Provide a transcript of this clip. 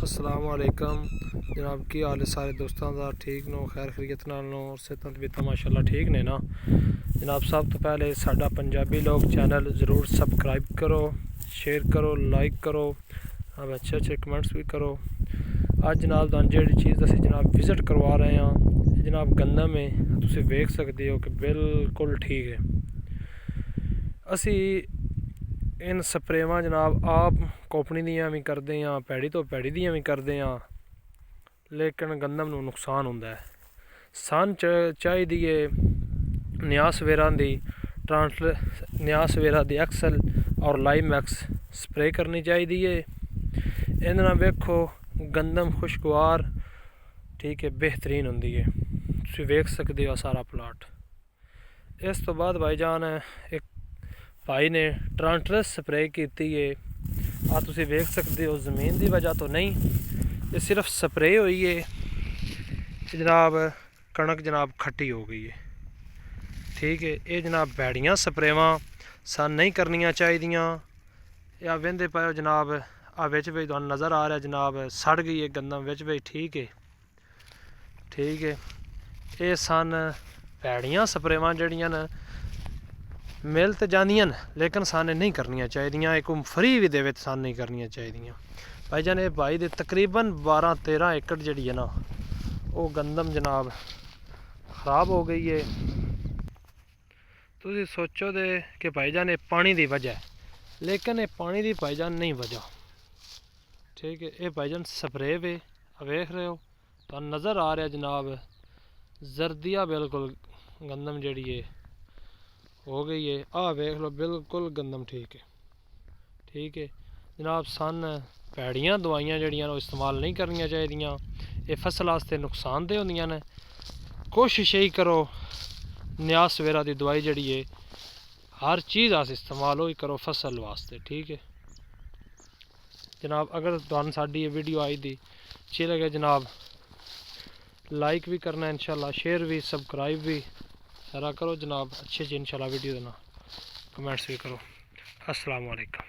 अस्सलाम वालेकुम जनाब, की हाल है सारे दोस्तों का? ठीक नो, खैर खैरियत नाल नो, सेहत तबीयत माशाअल्लाह ठीक ने ना जनाब। सब तो पहले साडा पंजाबी लोग चैनल ज़रूर सबसक्राइब करो, शेयर करो, लाइक करो, अब अच्छे कमेंट्स भी करो। अज जनाब तुहानू जिहड़ी चीज़ असीं जनाब विजिट करवा रहे हैं जनाब गंदम है, तुसीं वेख सकते हो कि बिल्कुल ठीक है। असी इन स्प्रेवां जनाब आप कोपनी दियां भी करते हैं, पैड़ी तो पैड़ी दियां भी करते हैं, लेकिन गंदम नूं नुकसान हुंदा है। सन चाहिदी है नियासवेरा दी नियासवेरा दी एक्सल और लाइम एक्स स्प्रे करनी चाहिए है। इहदे नाल वेखो गंदम खुशगवार ठीक है बेहतरीन हुंदी है। तुसीं वेख सकते हो सारा प्लाट। इस तो बाद भाईजान एक भाई ने ट्रांसलेस स्प्रे की है, आ तुसीं वेख सकते हो। ज़मीन की वजह तो नहीं, ये सिर्फ स्प्रे हुई है जनाब। कणक जनाब खट्टी हो गई है, ठीक है। ये जनाब बैड़ियां स्प्रेवां सन नहीं करनियां चाहिदियां। या वेंदे पाओ जनाब आ बिच बिच तुहानू नज़र आ रहा जनाब सड़ गई है गंदम बिच बिच, ठीक है ठीक है। ये सन बैड़ियां स्प्रेवां जड़ियां न मिल तो जांदियां न, लेकिन सन नहीं करनियां चाहिदियां। एक फ्री भी देवे तो सन नहीं करनियां चाहिदियां भाईजान। ये भाई दे तकरीबन 12-13 एकड़ जड़ी है ना वो गंदम जनाब खराब हो गई है। तुसीं सोचो दे कि भाईजान ये पानी की वजह है, लेकिन ये पानी की भाईजान नहीं वजह, ठीक है। ये भाईजान स्प्रे वे वेख रहे हो, तो नज़र आ रहा जनाब जर्दिया बिल्कुल गंदम जड़ी है हो गई है। आ वेख लो बिल्कुल गंदम ठीक है, ठीक है जनाब। सन पैड़ियां दवाइयां जड़ियां इस्तेमाल नहीं करनियां चाहिदियां, ये फसल वास्ते नुकसानदेह होंदियां ने। कोशिश यही करो नियासवेरा की दवाई जड़ी है हर चीज़ अस इस्तेमाल ही करो फसल वास्ते, ठीक है जनाब। अगर तुहानू साडी ये वीडियो आई दी अच्छी लगे जनाब, लाइक भी करना इंशाल्लाह, शेयर भी, सबसक्राइब भी सारा करो जनाब। अच्छी इंशाल्लाह वीडियो देना, कमेंट्स भी करो। अस्सलाम वालेकुम।